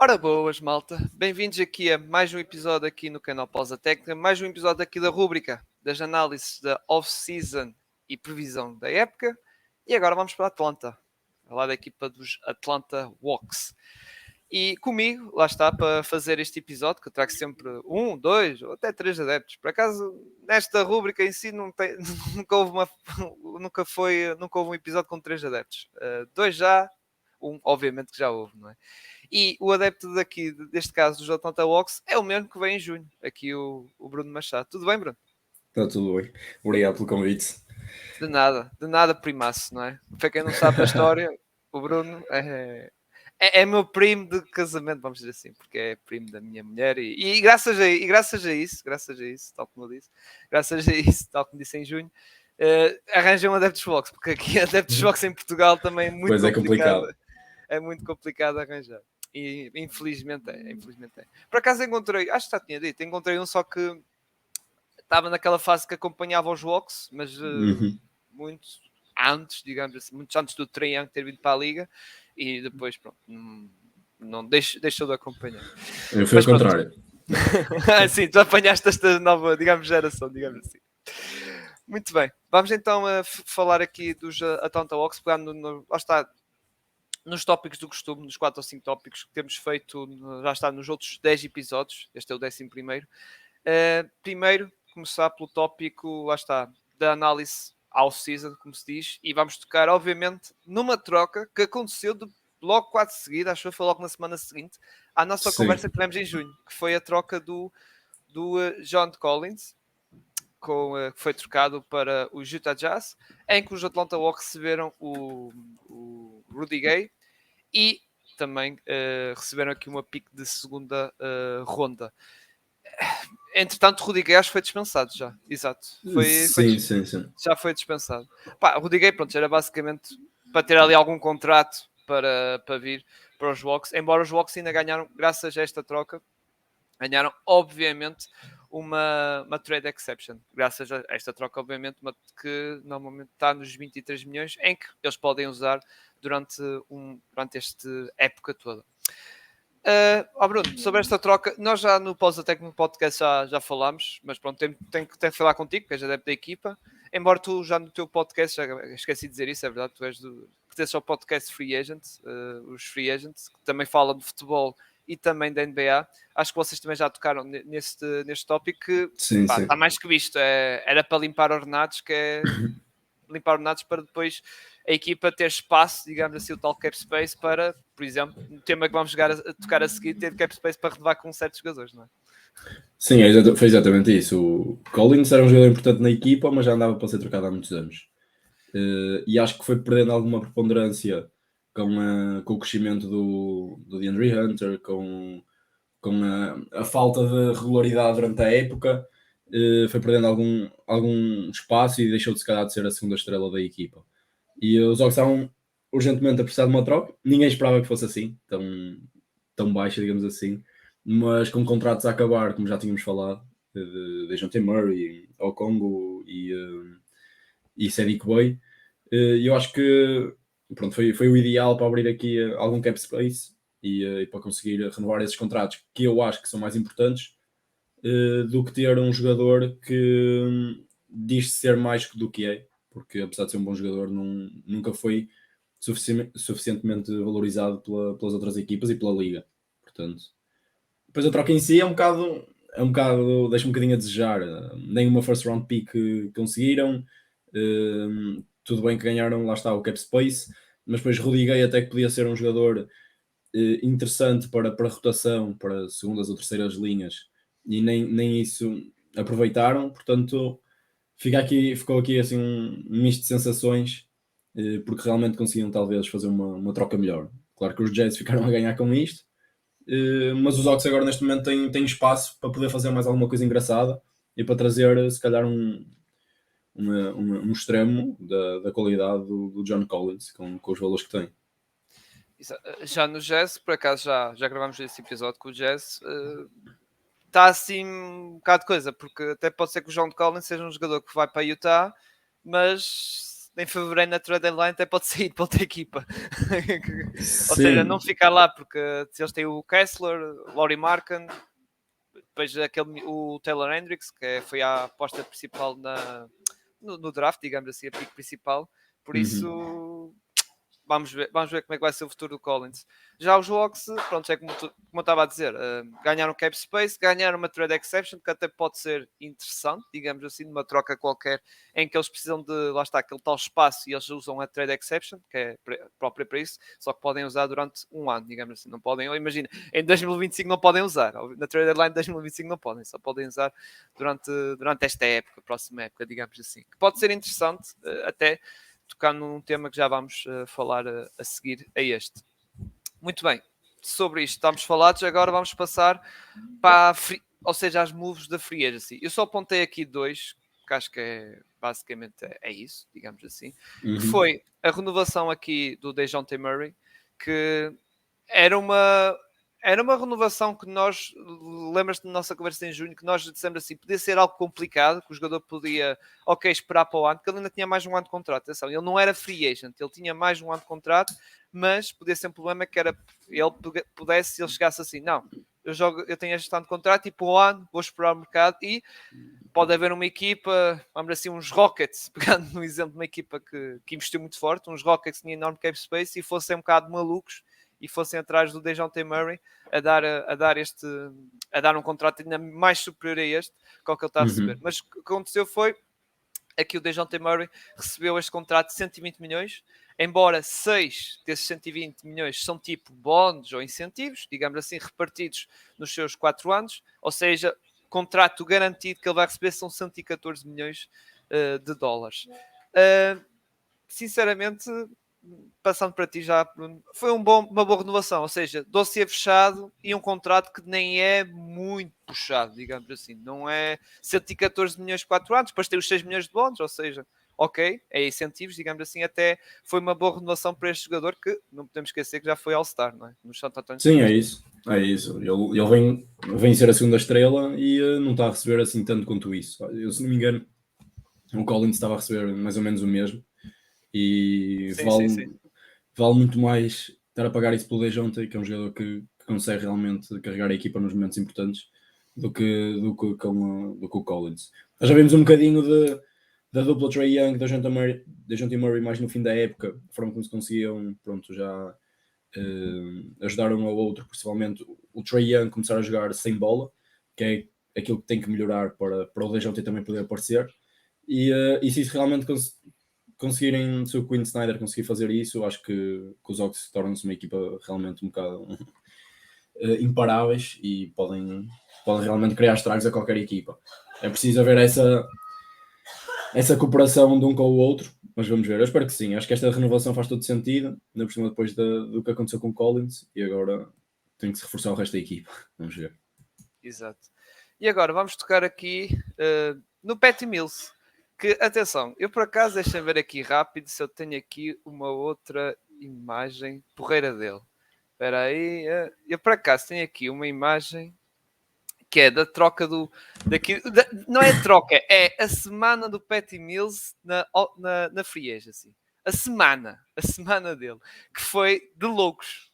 Ora boas, malta. Bem-vindos aqui a mais um episódio aqui no canal Pausa Técnica, mais um episódio aqui da rúbrica das análises da off-season e previsão da época. E agora vamos para a Atlanta, falar da equipa dos Atlanta Hawks. E comigo, lá está, para fazer este episódio, que eu trago sempre 1, 2 ou até 3 adeptos. Por acaso, nesta rúbrica em si, nunca houve um episódio com 3 adeptos. 2 já, obviamente que já houve, não é? E o adepto daqui, deste caso, dos Atlanta Hawks, é o mesmo que vem em junho. Aqui o Bruno Machado. Tudo bem, Bruno? Está tudo bem. Obrigado pelo convite. De nada, primaço, não é? Para quem não sabe a história, o Bruno é meu primo de casamento, vamos dizer assim, porque é primo da minha mulher e graças a isso, tal como eu disse, graças a isso, tal como disse em junho, arranjam adeptos Hawks, porque aqui adeptos Hawks em Portugal também é muito Pois é complicado. complicado. É muito complicado arranjar. E infelizmente é. Por acaso encontrei, acho que já tinha dito, encontrei um só que estava naquela fase que acompanhava os Hawks, mas muito antes, digamos assim, muitos antes do Triângulo ter vindo para a Liga e depois, pronto, não deixou de acompanhar. Eu fui ao contrário. Sim, tu apanhaste esta nova, digamos, geração, digamos assim. Muito bem, vamos então falar aqui dos Atlanta Hawks, pegando lá está, nos tópicos do costume, nos 4 ou 5 tópicos que temos feito, já está nos outros 10 episódios, este é o 11º. Primeiro, começar pelo tópico, lá está, da análise off-season, como se diz, e vamos tocar, obviamente, numa troca que aconteceu logo quase seguida, acho que foi logo na semana seguinte, à nossa conversa que tivemos em junho, que foi a troca do John Collins, que foi trocado para o Utah Jazz, em que os Atlanta Hawks receberam o Rudy Gay e também receberam aqui uma pick de segunda ronda. Entretanto, o Rudy Gay acho que foi dispensado já. Exato. Sim. Já foi dispensado. Pá, o Rudy Gay, pronto, era basicamente para ter ali algum contrato para vir para os Hawks. Embora os Hawks ainda ganharam, graças a esta troca, ganharam, obviamente, uma trade exception. Graças a esta troca, obviamente, que normalmente está nos 23 milhões, em que eles podem usar durante esta época toda. Bruno, sobre esta troca, nós já no Pausa Técnico Podcast já falámos, mas pronto, tenho que até falar contigo, que és adepto da equipa. Embora tu já no teu podcast, já esqueci de dizer isso, é verdade, tu pertences ao podcast Free Agent, os Free Agents, que também falam de futebol e também da NBA. Acho que vocês também já tocaram neste tópico que está mais que visto. Era para limpar ordenados, para depois a equipa ter espaço, digamos assim, o tal cap space para, por exemplo, no tema que vamos a tocar a seguir, ter cap space para renovar com certos jogadores, não é? Sim, foi exatamente isso. O Collins era um jogador importante na equipa, mas já andava para ser trocado há muitos anos. E acho que foi perdendo alguma preponderância com o crescimento do DeAndre Hunter, com a falta de regularidade durante a época, foi perdendo algum espaço e deixou de se calhar de ser a segunda estrela da equipa. E os Hawks estavam urgentemente a precisar de uma troca. Ninguém esperava que fosse assim, tão baixa, digamos assim. Mas com contratos a acabar, como já tínhamos falado, de Dejounte Murray, Okongo e Sadiq Bey, eu acho que pronto, foi o ideal para abrir aqui algum cap space e para conseguir renovar esses contratos, que eu acho que são mais importantes do que ter um jogador que diz ser mais do que é, porque apesar de ser um bom jogador, nunca foi suficientemente valorizado pelas outras equipas e pela liga. Portanto, depois a troca em si é um bocado deixa um bocadinho a desejar. Nem uma first round pick conseguiram. Tudo bem que ganharam, lá está, o cap space, mas depois Rudy Gay até que podia ser um jogador interessante para rotação, para segundas ou terceiras linhas, e nem isso aproveitaram. Portanto, ficou aqui assim um misto de sensações, porque realmente conseguiam talvez fazer uma troca melhor. Claro que os Jets ficaram a ganhar com isto, mas os Hawks agora neste momento têm espaço para poder fazer mais alguma coisa engraçada e para trazer se calhar um extremo da qualidade do John Collins com os valores que tem. Já no Jazz, por acaso já gravámos esse episódio com o Jazz, está assim um bocado de coisa, porque até pode ser que o John Collins seja um jogador que vai para Utah, mas em fevereiro na trade deadline até pode sair para outra equipa. Ou seja, não ficar lá, porque se eles têm o Kessler, Laurie Markin, depois o Taylor Hendricks, que foi a aposta principal no draft, digamos assim, a pick principal. Por isso, vamos ver como é que vai ser o futuro do Collins. Já os Hawks, pronto, é como eu estava a dizer, ganharam cap space, ganharam uma trade exception, que até pode ser interessante, digamos assim, numa troca qualquer, em que eles precisam de, lá está, aquele tal espaço, e eles usam a trade exception, que é própria para isso, só que podem usar durante um ano, digamos assim, não podem, imagina, em 2025 não podem usar, na trade deadline de 2025 não podem, só podem usar durante esta época, próxima época, digamos assim, que pode ser interessante, até tocando num tema que já vamos falar a seguir a este. Muito bem, sobre isto estamos falados, agora vamos passar para ou seja, as moves da free agency. Eu só apontei aqui 2, que acho que basicamente é isso, digamos assim, que foi a renovação aqui do DeJounte Murray, que era uma renovação que nós, lembras-te da nossa conversa em junho, que nós dissemos assim, podia ser algo complicado, que o jogador podia, esperar para o ano, porque ele ainda tinha mais um ano de contrato, atenção, ele não era free agent, ele tinha mais um ano de contrato, mas podia ser um problema que era, ele pudesse, se ele chegasse assim, não, eu tenho este ano de contrato e para o ano vou explorar o mercado e pode haver uma equipa, vamos assim, uns Rockets, pegando no exemplo de uma equipa que investiu muito forte, uns Rockets que tinham enorme cap space e fossem um bocado malucos e fossem atrás do DeJounte Murray a dar um contrato ainda mais superior a este que o que ele está a receber. Mas o que aconteceu foi que o DeJounte Murray recebeu este contrato de 120 milhões, embora 6 desses 120 milhões são tipo bónus ou incentivos, digamos assim, repartidos nos seus 4 anos, ou seja, contrato garantido que ele vai receber são 114 milhões de dólares. Sinceramente, passando para ti já, foi uma boa renovação, ou seja, dossiê fechado e um contrato que nem é muito puxado, digamos assim, não é 114 milhões por 4 anos, depois tem os 6 milhões de bónus, ou seja, ok, é incentivos, digamos assim, até foi uma boa renovação para este jogador que não podemos esquecer que já foi All-Star, não é? No San Antonio. Sim, é isso. Ele vem ser a segunda estrela e não está a receber assim tanto quanto isso. Eu, se não me engano, o Collins estava a receber mais ou menos o mesmo e vale muito mais estar a pagar isso pelo DeJounte, que é um jogador que consegue realmente carregar a equipa nos momentos importantes, do que o Collins. Nós já vimos um bocadinho da dupla Trae Young, da DeJounte Murray mais no fim da época, a forma como se conseguiam, pronto, já ajudaram um ao outro, principalmente o Trae Young começar a jogar sem bola, que é aquilo que tem que melhorar para o DeJounte também poder aparecer, e se isso realmente conseguirem, se o Quinn Snyder conseguir fazer isso, eu acho que os Hawks tornam-se uma equipa realmente um bocado imparáveis e podem realmente criar estragos a qualquer equipa. É preciso haver essa cooperação de um com o outro, mas vamos ver, eu espero que sim. Acho que esta renovação faz todo sentido, ainda por cima depois do que aconteceu com o Collins, e agora tem que se reforçar o resto da equipa. Vamos ver. Exato. E agora vamos tocar aqui no Patty Mills, que, atenção, eu por acaso, deixa-me ver aqui rápido se eu tenho aqui uma outra imagem porreira dele. Espera aí, eu por acaso tenho aqui uma imagem que é da troca não é troca, é a semana do Patty Mills na Free Agency. A semana dele, que foi de loucos,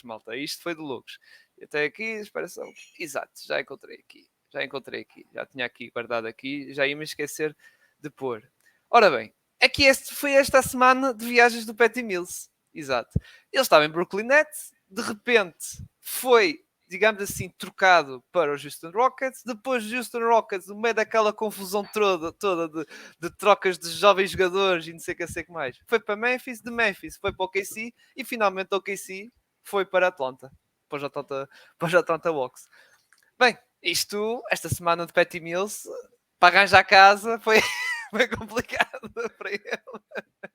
malta. Isto foi de loucos. Até aqui, espera só. Exato, já encontrei aqui, já tinha aqui guardado aqui, já ia me esquecer de pôr. Ora bem, aqui foi esta semana de viagens do Patty Mills. Exato. Ele estava em Brooklyn Nets, de repente foi, digamos assim, trocado para os Houston Rockets. Depois dos Houston Rockets, no meio daquela confusão toda de trocas de jovens jogadores e não sei o que mais, foi para Memphis, de Memphis foi para o OKC e finalmente o OKC foi para Atlanta, para os Atlanta Hawks. Bem, esta semana de Patty Mills, para arranjar casa, foi complicado para ele.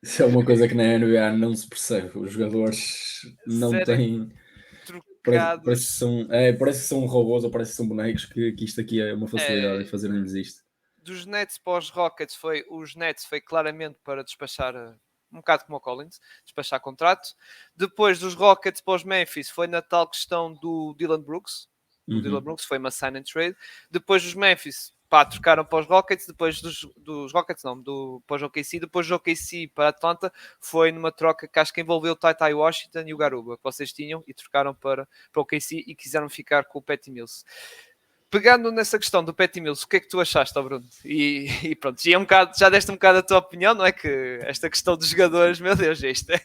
Isso é uma coisa que na NBA não se percebe. Os jogadores não têm... Parece que são robôs ou parece que são bonecos, que isto aqui é uma facilidade em fazerem-lhes isto. Dos Nets para os Rockets, os Nets foi claramente para despachar, um bocado como o Collins, despachar contrato. Depois dos Rockets para os Memphis foi na tal questão do Dylan Brooks. O Dylan Brooks foi uma sign and trade. Depois dos Memphis pá, trocaram para os Rockets, depois dos Rockets não, para os OKC, depois do OKC para Atlanta, foi numa troca que acho que envolveu o Ty Washington e o Garuba, que vocês tinham, e trocaram para o OKC e quiseram ficar com o Patty Mills. Pegando nessa questão do Patty Mills, o que é que tu achaste, Bruno? E pronto, já deste um bocado a tua opinião, não é? Que esta questão dos jogadores, meu Deus, isto é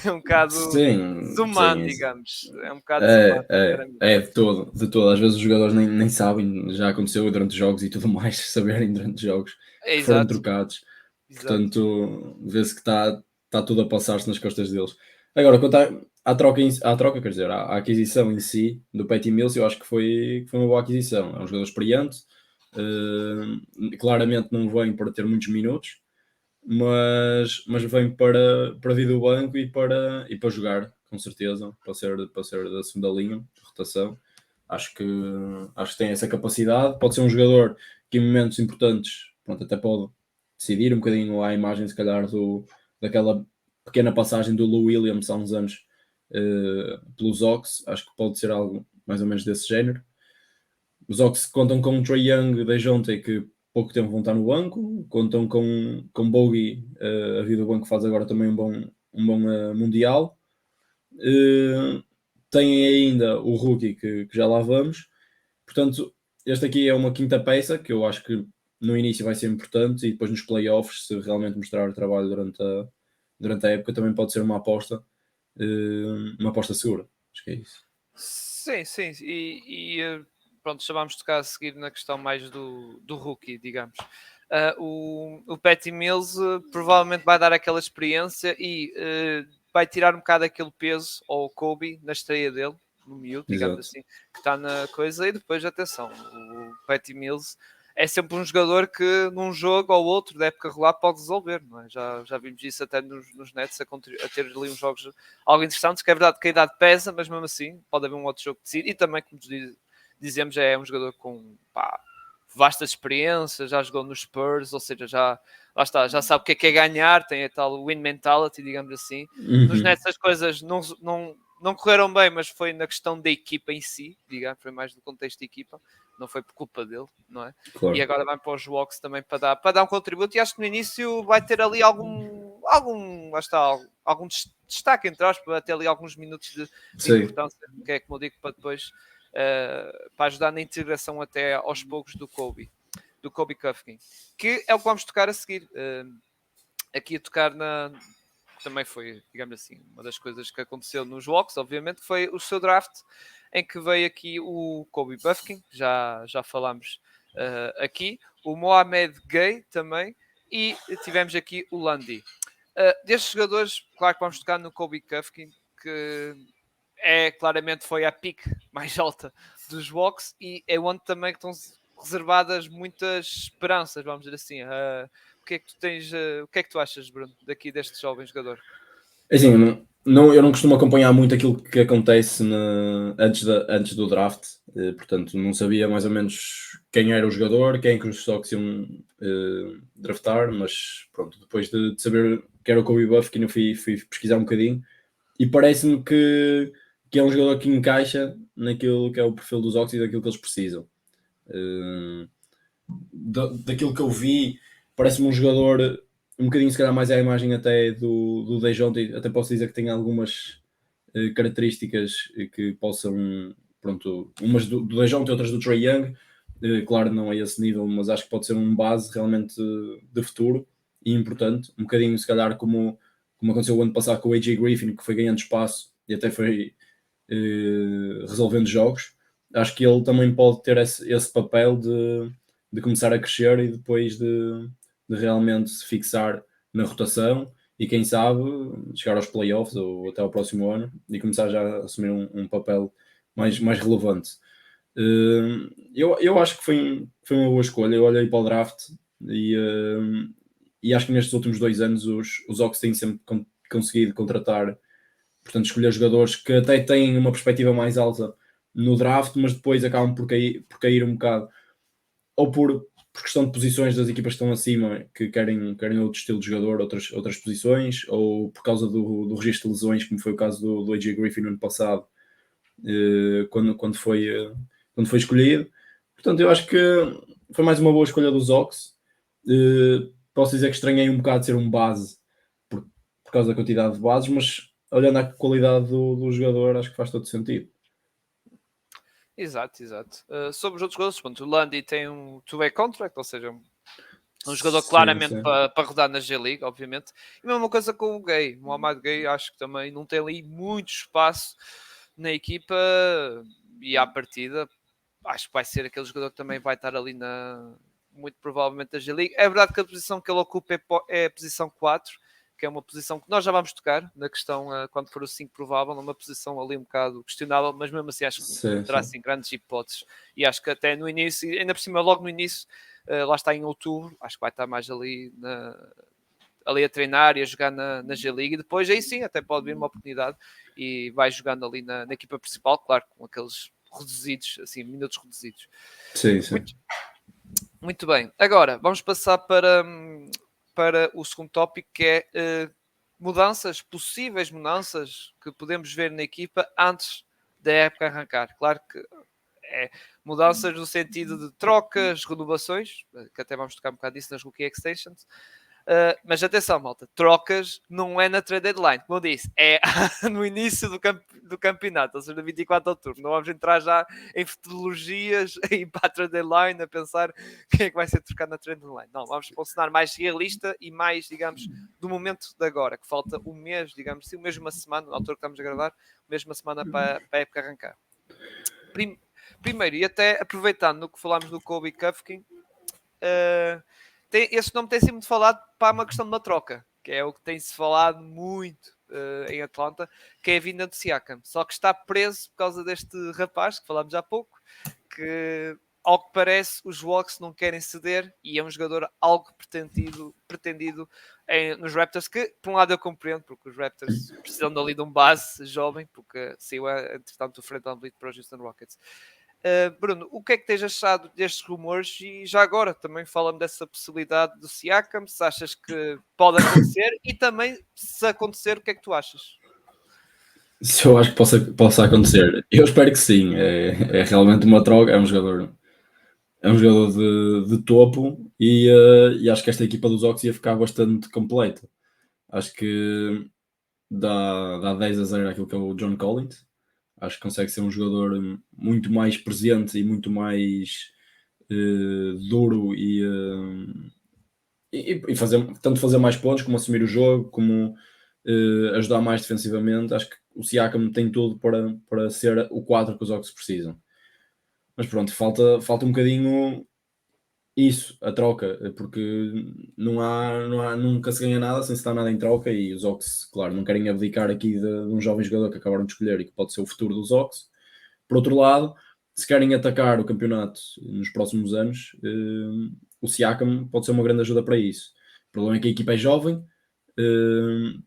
um bocado desumano, digamos. É um bocado desumano. De todo. Às vezes os jogadores nem sabem, já aconteceu durante jogos e tudo mais, saberem durante jogos que foram trocados. Portanto, vê-se que está tudo a passar-se nas costas deles. Agora, quanto à troca, quer dizer, à aquisição em si do Patty Mills, eu acho que foi uma boa aquisição. É um jogador experiente, claramente não vem para ter muitos minutos, mas vem para vir do banco e para jogar, com certeza, para ser da segunda linha de rotação. Acho que tem essa capacidade. Pode ser um jogador que em momentos importantes, pronto, até pode decidir um bocadinho à imagem, se calhar, daquela pequena passagem do Lou Williams há uns anos pelos Hawks. Acho que pode ser algo mais ou menos desse género. Os Hawks contam com o Trae Young, DeJounte, que pouco tempo vão estar no banco, contam com Bogey, a vida do banco faz agora também um bom Mundial. Têm ainda o rookie que já lá vamos. Portanto, este aqui é uma quinta peça que eu acho que no início vai ser importante, e depois nos playoffs, se realmente mostrar o trabalho durante a época, também pode ser uma aposta segura. Acho que é isso. Sim. Pronto, já vamos tocar a seguir na questão mais do rookie, digamos. O Patty Mills provavelmente vai dar aquela experiência e vai tirar um bocado aquele peso ao Kobe na estreia dele, no miúdo, digamos assim, que está na coisa. E depois, atenção, o Patty Mills é sempre um jogador que num jogo ou outro da época regular pode resolver, não é? Já vimos isso até nos Nets a ter ali uns jogos algo interessantes, que é verdade que a idade pesa, mas mesmo assim pode haver um outro jogo que decide. E também, como dizemos, é um jogador com vasta experiência, já jogou nos Spurs, ou seja, já sabe o que é ganhar, tem a tal win mentality, digamos assim. Nos Nets as coisas não correram bem, mas foi na questão da equipa em si, digamos, foi mais do contexto da equipa, não foi por culpa dele, não é? Claro. E agora vai para os Hawks também para dar um contributo, e acho que no início vai ter ali algum destaque, entre aspas, para ter ali alguns minutos de importância, que é como eu digo, para depois para ajudar na integração até aos poucos do Kobe Kuffkin, que é o que vamos tocar a seguir. Aqui a tocar também foi, digamos assim, uma das coisas que aconteceu nos Hawks, obviamente, foi o seu draft, em que veio aqui o Kobe Buffkin, já falámos aqui, o Mohamed Gay também, e tivemos aqui o Lundy. Destes jogadores, claro que vamos tocar no Kobe Kuffkin, que claramente foi a pique mais alta dos Hawks, e é onde também estão reservadas muitas esperanças, vamos dizer assim. O que é que tu tens, o que é que tu achas, Bruno, daqui deste jovem jogador? Assim, eu não costumo acompanhar muito aquilo que acontece antes do draft, portanto não sabia mais ou menos quem era o jogador, quem que os Sox iam draftar, mas pronto, depois de saber que era o Kobe Buffkin, eu fui pesquisar um bocadinho, e parece-me que é um jogador que encaixa naquilo que é o perfil dos Sox e daquilo que eles precisam. Daquilo que eu vi, parece-me um jogador um bocadinho, se calhar, mais à imagem até do DeJounte. Até posso dizer que tem algumas características que possam, pronto, umas do DeJounte e outras do Trae Young. Claro, não a esse nível, mas acho que pode ser um base realmente de futuro e importante. Um bocadinho, se calhar, como aconteceu o ano passado com o AJ Griffin, que foi ganhando espaço e até foi resolvendo jogos. Acho que ele também pode ter esse papel de começar a crescer e depois de realmente se fixar na rotação e quem sabe chegar aos playoffs ou até ao próximo ano e começar já a assumir um papel mais relevante. Eu acho que foi uma boa escolha. Eu olhei para o draft e acho que nestes últimos 2 anos os Hawks têm sempre conseguido contratar, portanto, escolher jogadores que até têm uma perspectiva mais alta no draft, mas depois acabam por cair um bocado, ou por questão de posições das equipas que estão acima, que querem outro estilo de jogador, outras posições, ou por causa do registro de lesões, como foi o caso do AJ Griffin no ano passado, quando foi escolhido. Portanto, eu acho que foi mais uma boa escolha dos Ox. Posso dizer que estranhei um bocado de ser um base por causa da quantidade de bases, mas olhando a qualidade do jogador, acho que faz todo sentido. Exato. Sobre os outros jogadores, pronto, o Landy tem um two-way contract, ou seja, um jogador claramente para rodar na G-League, obviamente. E a mesma coisa com o Gay. O Muhammad Gay acho que também não tem ali muito espaço na equipa e à partida acho que vai ser aquele jogador que também vai estar ali muito provavelmente na G-League. É verdade que a posição que ele ocupa é a posição 4, que é uma posição que nós já vamos tocar na questão quando for o 5 provável, numa posição ali um bocado questionável, mas mesmo assim acho que terá assim grandes hipóteses. E acho que até no início, ainda por cima, logo no início, lá está em outubro, acho que vai estar mais ali a treinar e a jogar na G-League, e depois aí sim até pode vir uma oportunidade e vai jogando ali na equipa principal, claro, com aqueles reduzidos, assim, minutos reduzidos. Sim. Muito bem. Agora, vamos passar para o segundo tópico, que é possíveis mudanças que podemos ver na equipa antes da época arrancar. Claro que mudanças no sentido de trocas, renovações, que até vamos tocar um bocado disso nas Rookie Extensions. Mas atenção, malta, trocas não é na trade deadline, como eu disse, é no início do campeonato, ou seja, no 24 de outubro. Não vamos entrar já em futurologias e para a trade deadline a pensar quem é que vai ser trocado na trade deadline. Não, vamos para um cenário mais realista e mais, digamos, do momento de agora, que falta um mês, digamos assim, uma semana, na altura que estamos a gravar, uma semana para a época arrancar. Primeiro, e até aproveitando no que falámos do Kobe Kufkin, esse nome tem sido muito falado para uma questão de uma troca, que é o que tem-se falado muito em Atlanta, que é a vinda de Siakam. Só que está preso por causa deste rapaz, que falámos há pouco, que ao que parece os Hawks não querem ceder e é um jogador algo pretendido nos Raptors, que por um lado eu compreendo, porque os Raptors precisam ali de um base jovem, porque saiu entretanto o Fred VanVleet para os Houston Rockets. Bruno, o que é que tens achado destes rumores? E já agora também fala-me dessa possibilidade do Siakam, se achas que pode acontecer e também, se acontecer, o que é que tu achas? Se eu acho que possa acontecer, eu espero que sim. É realmente uma troca, é um jogador de topo e acho que esta equipa dos Ox ia ficar bastante completa. Acho que dá 10-0 aquilo que é o John Collins. Acho que consegue ser um jogador muito mais presente e muito mais duro e fazer mais pontos, como assumir o jogo, como ajudar mais defensivamente. Acho que o Siakam tem tudo para ser o quadro que os Ox precisam. Mas pronto, falta um bocadinho isso, a troca, porque nunca se ganha nada sem se dar nada em troca e os Ox, claro, não querem abdicar aqui de um jovem jogador que acabaram de escolher e que pode ser o futuro dos Ox. Por outro lado, se querem atacar o campeonato nos próximos anos, o Siakam pode ser uma grande ajuda para isso. O problema é que a equipa é jovem,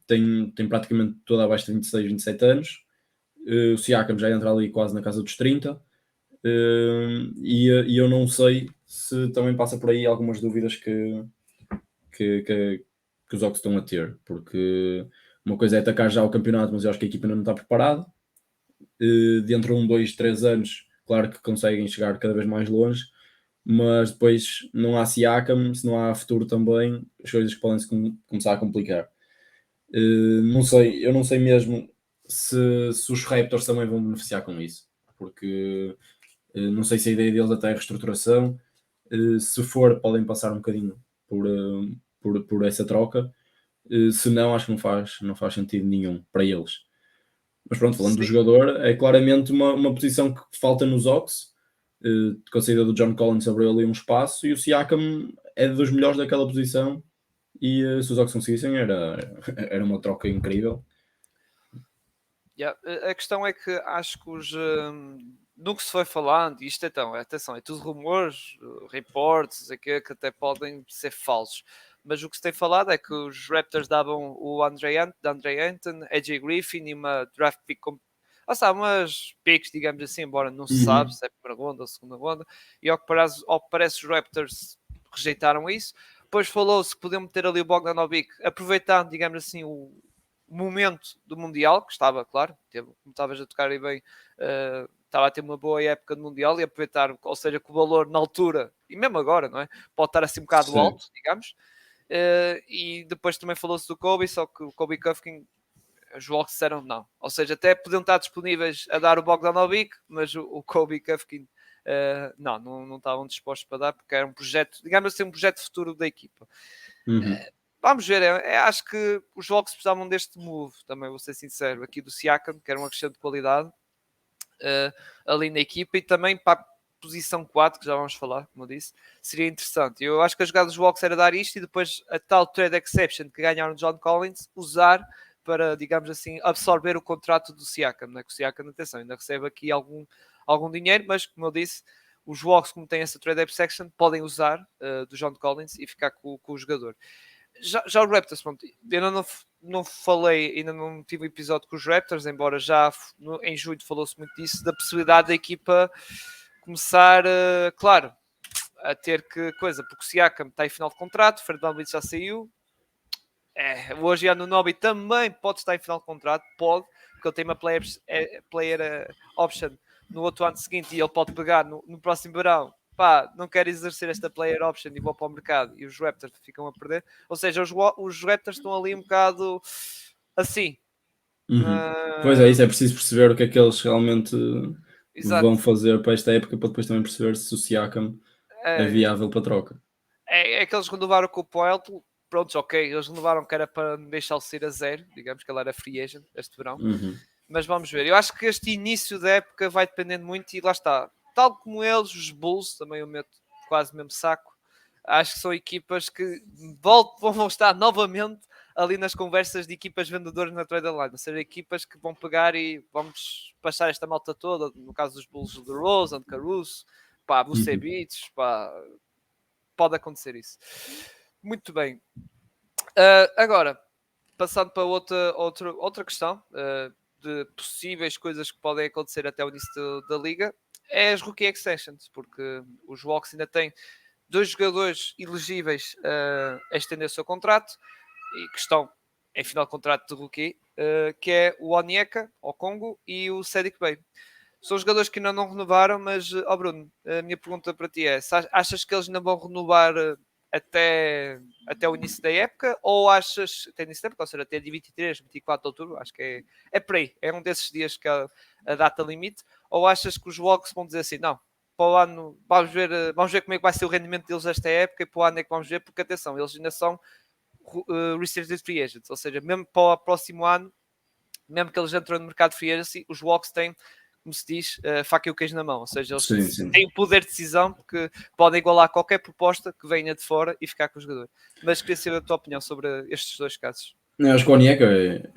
tem praticamente toda abaixo de 26, 27 anos. O Siakam já entra ali quase na casa dos 30. E eu não sei se também passa por aí algumas dúvidas que os Ox estão a ter, porque uma coisa é atacar já o campeonato, mas eu acho que a equipa ainda não está preparada. Dentro de 1, 2, 3 anos, claro que conseguem chegar cada vez mais longe, mas depois não há Siakam, se não há futuro também, as coisas podem se começar a complicar. Não sei, eu não sei mesmo se os Raptors também vão beneficiar com isso, porque não sei se a ideia deles até é reestruturação. Se for, podem passar um bocadinho por essa troca. Se não, acho que não faz sentido nenhum para eles. Mas pronto, falando do jogador, é claramente uma posição que falta nos Ox. Com a saída do John Collins abriu ali um espaço e o Siakam é dos melhores daquela posição. E se os Ox conseguissem, era uma troca incrível. Yeah. A questão é que acho que no que se foi falando, isto atenção, é tudo rumores, reportes, que até podem ser falsos. Mas o que se tem falado é que os Raptors davam o Andre Ayton, AJ Griffin e uma draft pick umas picks, digamos assim, embora não se sabe se é primeira ronda ou segunda ronda, e ao que parece os Raptors rejeitaram isso. Depois falou-se que podiam meter ali o Bogdanovic, aproveitando, digamos assim, momento do Mundial, que estava, claro, como estavas a tocar aí bem, estava a ter uma boa época no Mundial e aproveitar, ou seja, que o valor na altura, e mesmo agora, não é? Pode estar assim um bocado alto, digamos. E depois também falou-se do Kobe, só que o Kobe Kufkin, os Hawks disseram não. Ou seja, até podiam estar disponíveis a dar o Bogdanovic, mas o Kobe Kufkin não estavam dispostos para dar, porque era um projeto, digamos assim, um projeto futuro da equipa. Vamos ver, acho que os Hawks precisavam deste move, também vou ser sincero, aqui do Siakam, que era uma questão de qualidade ali na equipa, e também para a posição 4, que já vamos falar, como eu disse, seria interessante. Eu acho que a jogada dos Hawks era dar isto e depois a tal trade exception que ganharam John Collins, usar para, digamos assim, absorver o contrato do Siakam, né? Que o Siakam, atenção, ainda recebe aqui algum dinheiro, mas como eu disse, os Hawks, como têm essa trade exception, podem usar do John Collins e ficar com o jogador. Já os Raptors, pronto, eu não falei, ainda não tive um episódio com os Raptors, embora já em julho falou-se muito disso, da possibilidade da equipa começar, claro, a ter que coisa, porque o Siakam está em final de contrato, o Fred VanVleet já saiu, hoje no Nobi também pode estar em final de contrato, pode, porque ele tem uma player option no outro ano seguinte e ele pode pegar no próximo verão. Pá, não quero exercer esta player option e vou para o mercado, e os Raptors ficam a perder. Ou seja, os Raptors estão ali um bocado assim. Pois é, isso é preciso perceber o que é que eles realmente vão Exato. fazer para esta época, para depois também perceber se o Siakam é viável para troca. É que eles renovaram com o Poeltl, prontos, ok, eles renovaram que era para deixá-lo sair a zero, digamos que ele era free agent este verão. Mas vamos ver, eu acho que este início da época vai dependendo muito, e lá está, tal como eles, os Bulls, também eu meto quase o mesmo saco, acho que são equipas que vão estar novamente ali nas conversas de equipas vendedoras na trade line, ou seja, equipas que vão pegar e vamos passar esta malta toda, no caso dos Bulls, de Rose, Caruso, pá, Vucevic, pá, pode acontecer isso. Muito bem. Agora, passando para outra questão de possíveis coisas que podem acontecer até o início da liga, é as rookie extensions, porque os Hawks ainda têm 2 jogadores elegíveis a estender o seu contrato e que estão em final de contrato de rookie, que é o Onyeka, o Congo, e o Sadiq Bey. São jogadores que ainda não renovaram, mas, Bruno, a minha pergunta para ti é: achas que eles ainda vão renovar até o início da época? Ou achas, até o início da época, ou seja, até dia 23, 24 de outubro, acho que é por aí, é um desses dias que é a data limite? Ou achas que os Hawks vão dizer assim, não, para o ano vamos ver como é que vai ser o rendimento deles esta época e para o ano é que vamos ver, porque atenção, eles ainda são restricted free agents, ou seja, mesmo para o próximo ano, mesmo que eles entrem no mercado free agency, os Hawks têm, como se diz, faca e o queijo na mão, ou seja, eles têm o poder de decisão, porque podem igualar qualquer proposta que venha de fora e ficar com o jogador. Mas queria saber a tua opinião sobre estes dois casos. Eu acho que o Onyeka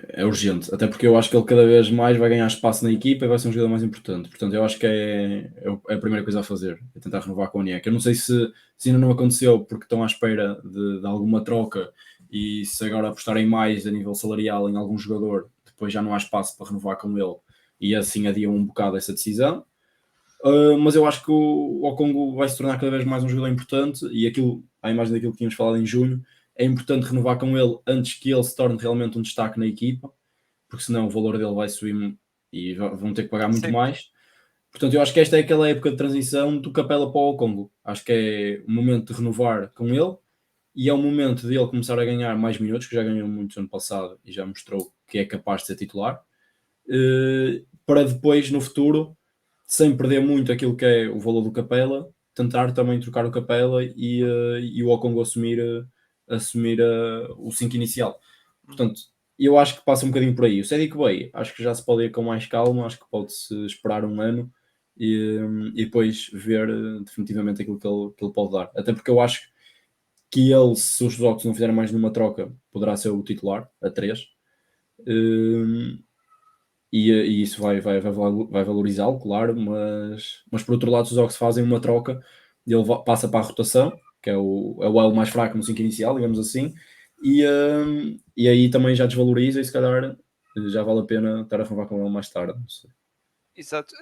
é urgente, até porque eu acho que ele cada vez mais vai ganhar espaço na equipa e vai ser um jogador mais importante. Portanto, eu acho que é a primeira coisa a fazer, é tentar renovar com o Onyeka. Eu não sei se ainda não aconteceu porque estão à espera de alguma troca, e se agora apostarem mais a nível salarial em algum jogador, depois já não há espaço para renovar com ele, e assim adiam um bocado essa decisão. Mas eu acho que o Okongo vai se tornar cada vez mais um jogador importante, e à imagem daquilo que tínhamos falado em junho, é importante renovar com ele antes que ele se torne realmente um destaque na equipa, porque senão o valor dele vai subir e vão ter que pagar muito mais. Portanto, eu acho que esta é aquela época de transição do Capela para o Okongo. Acho que é o momento de renovar com ele, e é o momento de ele começar a ganhar mais minutos, que já ganhou muitos ano passado e já mostrou que é capaz de ser titular, para depois, no futuro, sem perder muito aquilo que é o valor do Capela, tentar também trocar o Capela e o Okongo assumir o 5 inicial. Portanto, eu acho que passa um bocadinho por aí. O Sadiq Bey, acho que já se pode ir com mais calma, acho que pode-se esperar um ano e depois ver definitivamente aquilo que ele pode dar. Até porque eu acho que ele, se os Hawks não fizerem mais nenhuma troca, poderá ser o titular a 3. E isso vai valorizá-lo, claro, mas por outro lado, se os Hawks fazem uma troca, ele passa para a rotação, que é o elo mais fraco no 5 inicial, digamos assim, e aí também já desvaloriza, e se calhar já vale a pena estar a renovar com ele mais tarde. Não sei. Exato.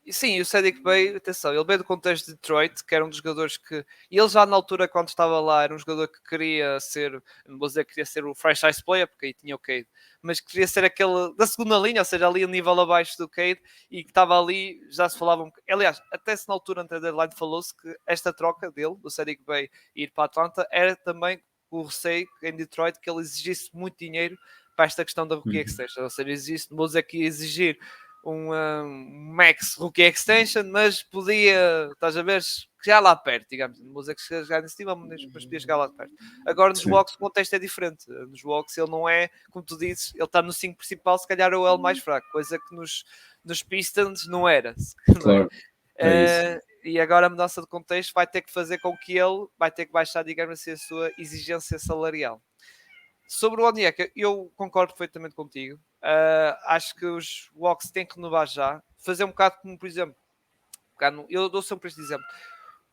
Sim, o Sadiq Bey, atenção, ele veio do contexto de Detroit, que era um dos jogadores que. E ele já na altura, quando estava lá, era um jogador que queria ser, não vou dizer que queria ser o franchise player, porque aí tinha o Cade, mas queria ser aquele da segunda linha, ou seja, ali um nível abaixo do Cade, e que estava ali, já se falava. Aliás, até se na altura, antes da deadline, falou-se que esta troca dele, do Sadiq Bey, ir para a Atlanta, era também o receio em Detroit que ele exigisse muito dinheiro para esta questão da rookie extension, ou seja, existe, não vou dizer que ia exigir um max rookie extension, mas podia, estás a ver, chegar lá perto, digamos. Não vou dizer que chegar nesse nível, mas podia chegar lá perto. Agora nos Walks o contexto é diferente. Nos Walks ele não é, como tu dizes, ele está no 5 principal, se calhar é o L mais fraco, coisa que nos Pistons não era. Claro, é isso. E agora a mudança de contexto vai ter que fazer com que ele vai ter que baixar, digamos assim, a sua exigência salarial. Sobre o Onyeka, eu concordo perfeitamente contigo. Acho que os Walks têm que renovar já. Fazer um bocado como, por exemplo, eu dou sempre este exemplo.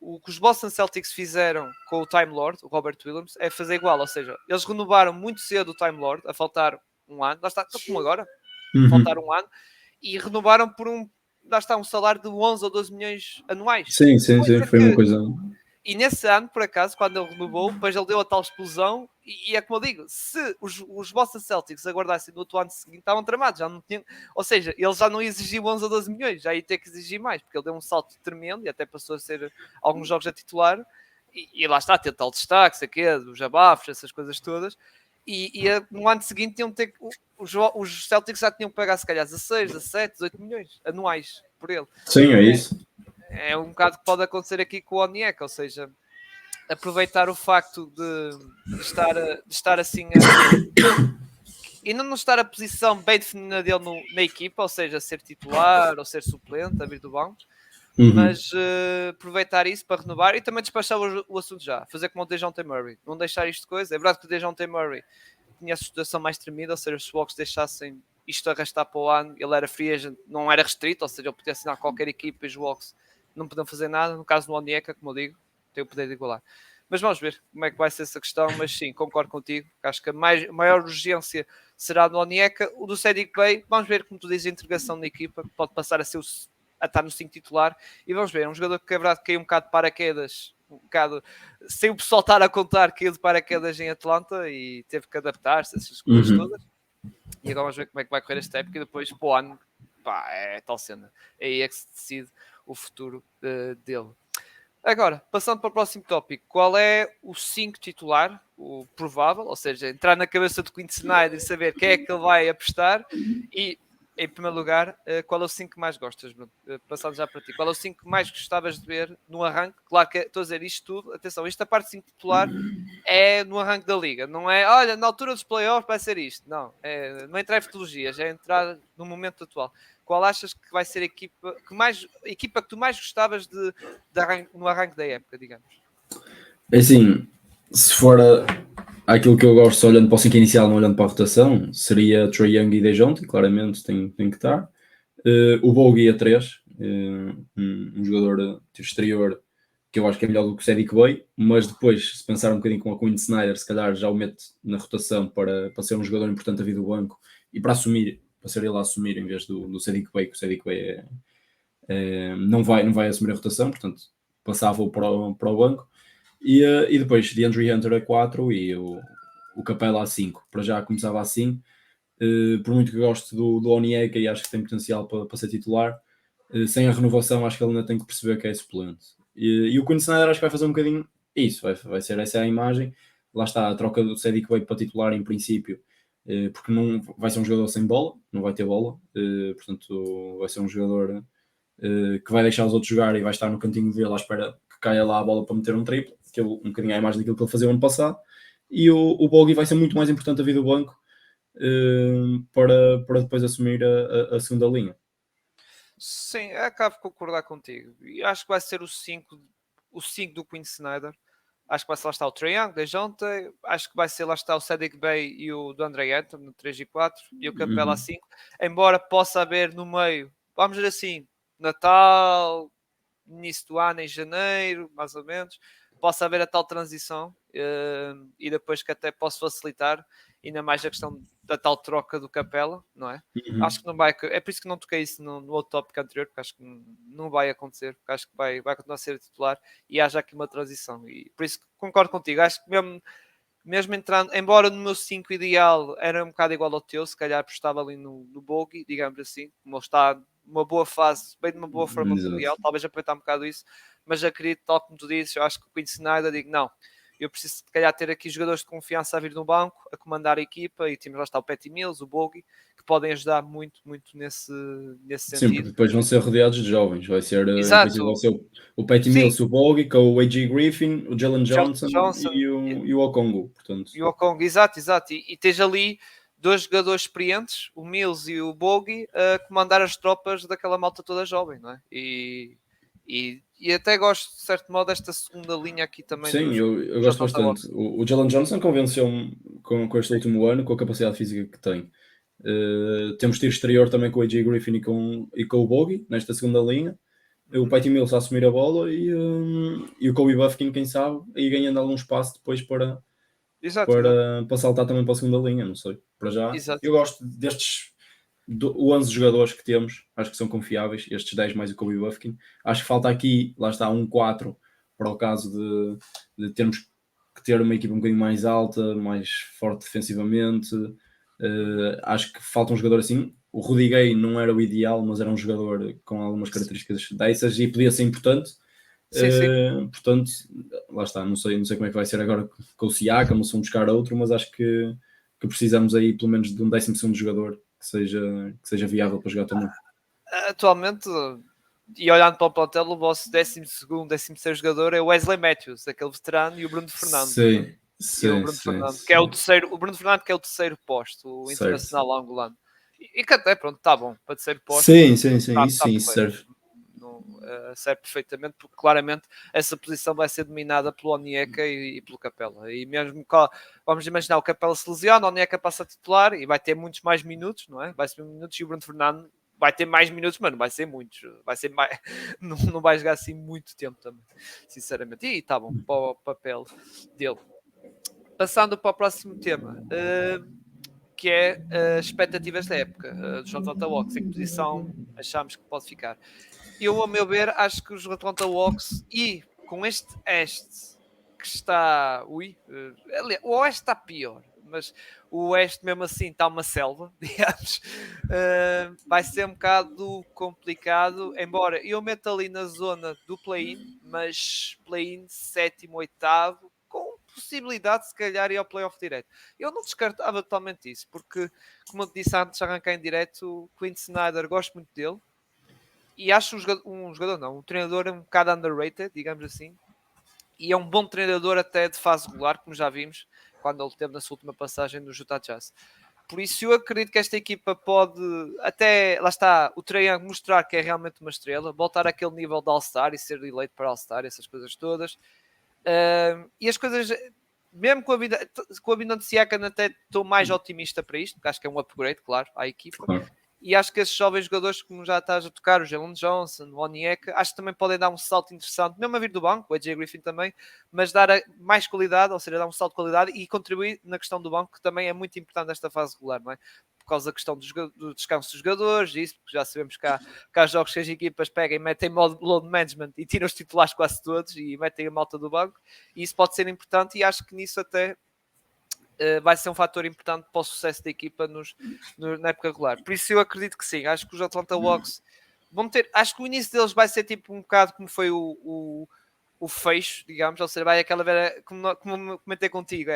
O que os Boston Celtics fizeram com o Time Lord, o Robert Williams, é fazer igual. Ou seja, eles renovaram muito cedo o Time Lord, a faltar um ano. Lá está, como agora, faltar um ano. E renovaram por lá está, um salário de 11 ou 12 milhões anuais. Sim, foi uma coisa. E nesse ano, por acaso, quando ele renovou, depois ele deu a tal explosão. E é como eu digo: se os Boston Celtics aguardassem no outro ano seguinte, estavam tramados. Já não tinham, ou seja, ele já não exigiu 11 ou 12 milhões, já ia ter que exigir mais, porque ele deu um salto tremendo e até passou a ser alguns jogos a titular. E lá está, ter tal destaque, sei quê, dos abafos, essas coisas todas. E no ano seguinte tinham ter, os Celtics já tinham que pagar se calhar 16, 17, 18 milhões anuais por ele. Sim, é isso. É um bocado que pode acontecer aqui com o Onyeka, ou seja, aproveitar o facto de estar assim e não estar a posição bem definida dele na equipa, ou seja, ser titular ou ser suplente, a vir do banco, mas aproveitar isso para renovar e também despachar o assunto já, fazer como o DeJounte Murray, não deixar isto de coisa. É verdade que o DeJounte Murray tinha a situação mais tremida, ou seja, se os Hawks deixassem isto arrastar para o ano, ele era free agent, não era restrito, ou seja, ele podia assinar qualquer equipa e os Hawks não podiam fazer nada. No caso do Onyeka, como eu digo, tem o poder de igualar. Mas vamos ver como é que vai ser essa questão. Mas sim, concordo contigo. Acho que a maior urgência será no Onyeka. O do Sadiq Bey, vamos ver, como tu dizes, a integração na equipa, pode passar a estar no 5 titular. E vamos ver, é um jogador que, é verdade, caiu um bocado de paraquedas, um bocado, sem o pessoal estar a contar, caiu de paraquedas em Atlanta e teve que adaptar-se a essas coisas todas. E agora vamos ver como é que vai correr esta época e depois, para o ano, pá, é tal cena. É aí é que se decide o futuro dele. Agora, passando para o próximo tópico, qual é o 5 titular, o provável, ou seja, entrar na cabeça do Quinn Snyder e saber quem é que ele vai apostar e, em primeiro lugar, qual é o 5 que mais gostas, Bruno? Passando já para ti, qual é o 5 que mais gostavas de ver no arranque? Claro que estou a dizer isto tudo, atenção, esta parte de 5 titular é no arranque da liga, não é, olha, na altura dos playoffs vai ser isto, não, não entrar em futologias, é entrar no momento atual. Qual achas que vai ser a equipa que tu mais gostavas no arranque da época, digamos? É assim, se for aquilo que eu gosto, olhando para o 5 inicial, não olhando para a rotação, seria Trae Young e DeJounte, claramente tem que estar. O Bogey a 3, um jogador exterior que eu acho que é melhor do que o Sadiq Bey, mas depois, se pensar um bocadinho com a Quinn Snyder, se calhar já o mete na rotação para ser um jogador importante a vir do banco e para assumir, para ser ele a assumir em vez do Sadiq Bey, que o Sadiq Bey não vai assumir a rotação, portanto passava-o para o banco. E depois de Andrew Hunter a 4 e o Capela a 5. Para já começava assim. Por muito que gosto do Onyeka e acho que tem potencial para ser titular, sem a renovação acho que ele ainda tem que perceber que é suplente. E o Quinn Snyder acho que vai fazer um bocadinho isso, vai ser essa a imagem. Lá está a troca do Sadiq Bey para titular em princípio, porque não vai ser um jogador sem bola, não vai ter bola, portanto vai ser um jogador que vai deixar os outros jogar e vai estar no cantinho dele à espera que caia lá a bola para meter um triplo, que é um bocadinho a imagem daquilo que ele fazia o ano passado. E o Bogey vai ser muito mais importante a vida do banco, para depois assumir a segunda linha. Sim, acabo de concordar contigo. E acho que vai ser o 5 do Quinn Snyder. Acho que vai ser lá está o Trae Young, DeJounte. Acho que vai ser lá está o Sadiq Bey e o DeAndre Ayton no 3 e 4 e o Capela a 5. Embora possa haver no meio, vamos dizer assim, Natal, início do ano em janeiro, mais ou menos, possa haver a tal transição e depois que até posso facilitar ainda mais a questão da tal troca do Capela, não é? Acho que não vai, é por isso que não toquei isso no outro tópico anterior, porque acho que não vai acontecer, porque acho que vai continuar a ser titular e haja aqui uma transição, e por isso que concordo contigo, acho que mesmo entrando, embora no meu 5 ideal era um bocado igual ao teu, se calhar estava ali no Bogey, digamos assim, como ele está numa boa fase, bem numa boa forma mundial, talvez aproveitar um bocado isso, mas acredito, tal como tu dizes, eu acho que o Quinn Snyder, digo, não, eu preciso se calhar ter aqui jogadores de confiança a vir no banco, a comandar a equipa, e temos lá está o Patty Mills, o Bogey, que podem ajudar muito, muito nesse Sim, sentido. porque depois vão ser rodeados de jovens. Vai ser, Exato. vai ser o Patty Mills, o Bogie, com o A.J. Griffin, o Jalen Johnson, Johnson e o Okongo. Portanto, e o Okong, exato. E tens ali dois jogadores experientes, o Mills e o Bogey, a comandar as tropas daquela malta toda jovem, não é? E até gosto, de certo modo, desta segunda linha aqui também sim, dos eu gosto Atlanta bastante. Hawks. O Jalen Johnson convenceu-me com este último ano, com a capacidade física que tem. Temos tiro exterior também com o A.J. Griffin e com o Bogey, nesta segunda linha. O Patty Mills a assumir a bola e o Kobe Buffkin, quem sabe, aí ganhando algum espaço depois para Exato. saltar também para a segunda linha, não sei. Para já, Exato. eu gosto destes 11 jogadores que temos, acho que são confiáveis, estes 10 mais o Kobe Buffkin. Acho que falta aqui, lá está, um 4 para o caso de termos que ter uma equipa um bocadinho mais alta, mais forte defensivamente. Acho que falta um jogador assim. O Rudy Gay não era o ideal, mas era um jogador com algumas características dessas e podia ser importante. Sim. Portanto, lá está, não sei como é que vai ser agora com o Siakam, ou se vão buscar outro, mas acho que precisamos aí pelo menos de um 12º jogador que seja viável para jogar também. Atualmente, e olhando para o plantel, o vosso 12º, 13º jogador é o Wesley Matthews, aquele veterano, e o Bruno Fernando. Sim, E o sim, Bruno sim, Fernando, que é sim. o terceiro, o Bruno Fernando que é o terceiro posto, o Certo. internacional angolano. E que até, pronto, está bom, para terceiro posto. Sim, Tá isso serve. Serve perfeitamente, porque claramente essa posição vai ser dominada pelo Onyeka e pelo Capela. E mesmo que, vamos imaginar, o Capela se lesiona, o Onyeka passa a titular e vai ter muitos mais minutos, não é? Vai ser minutos e o Bruno Fernando vai ter mais minutos, mas não vai ser muitos. Vai ser mais, não vai jogar assim muito tempo também, sinceramente. E está bom para o papel dele. Passando para o próximo tema, que é as expectativas da época dos Atlanta Hawks, em que posição achamos que pode ficar. Eu, a meu ver, acho que os Atlanta Hawks, e com este Este que está. O Oeste está pior, mas o Oeste mesmo assim está uma selva, digamos. Vai ser um bocado complicado, embora eu meta ali na zona do play-in, mas play-in sétimo, oitavo, com possibilidade de se calhar ir ao playoff direto. Eu não descartava totalmente isso, porque, como eu disse antes, arrancar em direto, o Quinn Snyder, gosto muito dele, e acho um treinador um bocado underrated, digamos assim, e é um bom treinador até de fase regular, como já vimos, quando ele teve na sua última passagem no Utah Jazz. Por isso eu acredito que esta equipa pode, até, lá está, o Trae Young mostrar que é realmente uma estrela, voltar àquele nível de All-Star e ser eleito para All-Star, essas coisas todas. E as coisas, mesmo com a vinda de Siakam, até estou mais otimista para isto, porque acho que é um upgrade, claro, à equipa. Claro. E acho que esses jovens jogadores, como já estás a tocar, o Jalen Johnson, o Onyeka, acho que também podem dar um salto interessante, mesmo a vir do banco, o AJ Griffin também, mas dar mais qualidade, ou seja, dar um salto de qualidade e contribuir na questão do banco, que também é muito importante nesta fase regular, não é? Por causa da questão do descanso dos jogadores, isso, porque já sabemos que há jogos que as equipas pegam e metem load management e tiram os titulares quase todos e metem a malta do banco, e isso pode ser importante, e acho que nisso até vai ser um fator importante para o sucesso da equipa na época regular. Por isso eu acredito que sim. Acho que os Atlanta Hawks vão ter. Acho que o início deles vai ser tipo um bocado como foi o fecho, digamos. Ou seja, vai aquela ver, como comentei contigo,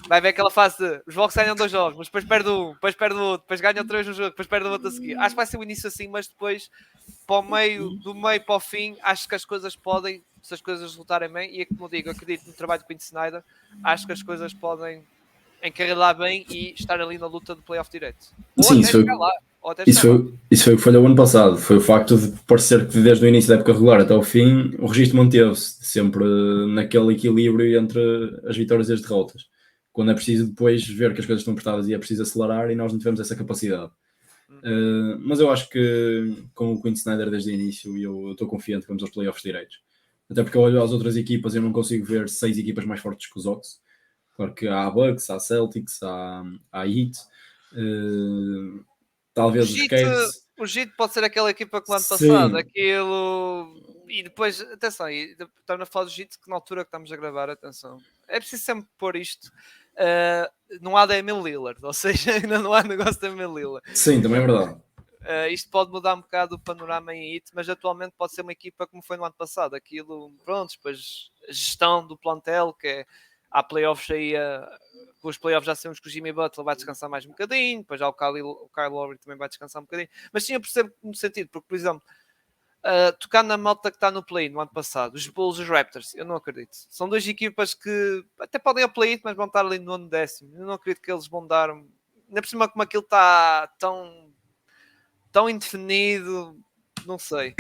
vai ver aquela fase de os Hawks ganham 2 jogos, mas depois perde um, depois perde o outro, depois ganham 3 no jogo, depois perde o outro a seguir. Acho que vai ser o início assim, mas depois para o meio, do meio para o fim, acho que as coisas podem, se as coisas resultarem bem, e é como digo, acredito no trabalho de Quinn Snyder, acho que as coisas podem encarrilar bem e estar ali na luta de playoff direto. Ou Sim, até chegar lá. isso foi o que falhou o ano passado. Foi o facto de parecer que desde o início da época regular até o fim o registro manteve-se sempre naquele equilíbrio entre as vitórias e as derrotas. Quando é preciso depois ver que as coisas estão apertadas e é preciso acelerar, e nós não tivemos essa capacidade. Mas eu acho que com o Quinn Snyder desde o início, eu estou confiante que vamos aos playoffs direitos. Até porque eu olho às outras equipas e eu não consigo ver 6 equipas mais fortes que os Hawks. Claro que há Bucks, há Celtics, há Heat, talvez os Cavs. O Heat pode ser aquela equipa que no ano passado, Sim, aquilo. E depois, atenção, estamos a falar do Heat que na altura que estamos a gravar, atenção, é preciso sempre pôr isto. Não há Damian Lillard, ou seja, ainda não há negócio de Damian Lillard. sim, também é verdade. Isto pode mudar um bocado o panorama em Heat, mas atualmente pode ser uma equipa como foi no ano passado. Aquilo, pronto, depois a gestão do plantel, que é, há playoffs aí, com os playoffs já sabemos que o Jimmy Butler vai descansar mais um bocadinho, depois já o Kyle Lowry também vai descansar um bocadinho, mas sim, eu percebo no sentido, porque, por exemplo, tocar na malta que está no play no ano passado, os Bulls e os Raptors, eu não acredito. São duas equipas que até podem ir ao play, mas vão estar ali no ano décimo. Eu não acredito que eles vão dar, ainda por cima como aquilo está tão indefinido, não sei.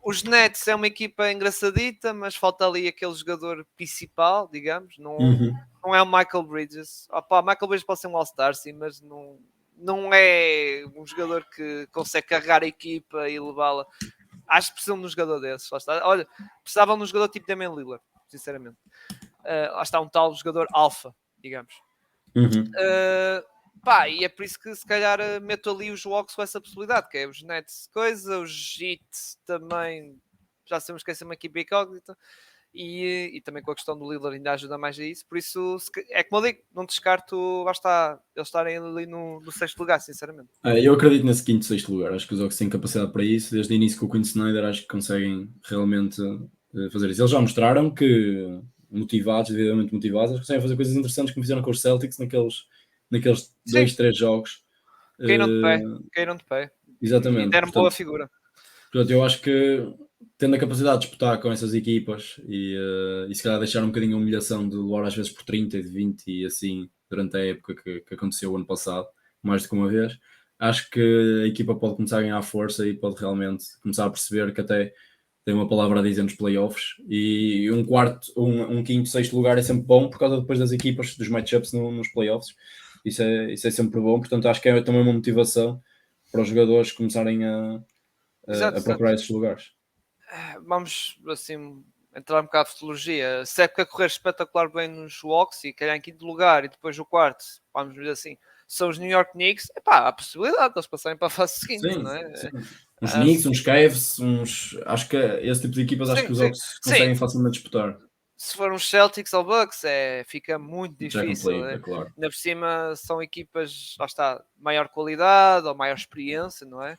Os Nets é uma equipa engraçadita, mas falta ali aquele jogador principal, digamos. Não é o Michael Bridges. Opa, Michael Bridges pode ser um All-Star, sim, mas não é um jogador que consegue carregar a equipa e levá-la. Acho que precisam de um jogador desses. Lá está. Olha, precisavam de um jogador tipo Damian Lillard, sinceramente. Lá está um tal jogador alfa, digamos. Pá, e é por isso que se calhar meto ali os Hawks com essa possibilidade, que é os Nets coisa, os Heat também, já sabemos que é uma equipa incógnita, e também com a questão do Lillard ainda ajuda mais a isso, por isso é como eu digo, não descarto, lá está, eles estarem ali no sexto lugar, sinceramente. Eu acredito nesse quinto, sexto lugar, acho que os Hawks têm capacidade para isso, desde o início com o Quinn Snyder acho que conseguem realmente fazer isso. Eles já mostraram que motivados, devidamente motivados, eles conseguem fazer coisas interessantes como fizeram com os Celtics naqueles 2-3 jogos. Caíram de pé. Exatamente. E deram Portanto, boa figura. Portanto, eu acho que tendo a capacidade de disputar com essas equipas e se calhar deixar um bocadinho a humilhação de levar às vezes por 30 e de 20 e assim durante a época que aconteceu o ano passado, mais do que uma vez, acho que a equipa pode começar a ganhar força e pode realmente começar a perceber que até tem uma palavra a dizer nos playoffs e um quinto, sexto lugar é sempre bom por causa depois das equipas, dos matchups nos playoffs. Isso é sempre bom, portanto acho que é também uma motivação para os jogadores começarem a procurar esses lugares. Vamos assim entrar um bocado de futurologia. Se é porque a correr espetacular bem nos Hawks e calhar em quinto lugar e depois o quarto, vamos dizer assim, são os New York Knicks, epá, há a possibilidade de eles passarem para a fase seguinte, Sim, não é? sim. Uns Knicks, uns Cavs, acho que esse tipo de equipas acho que os Hawks conseguem facilmente disputar. Se for uns Celtics ou Bucks, fica muito Já difícil. complica, claro. Ainda por cima são equipas, lá está, maior qualidade ou maior experiência, não é?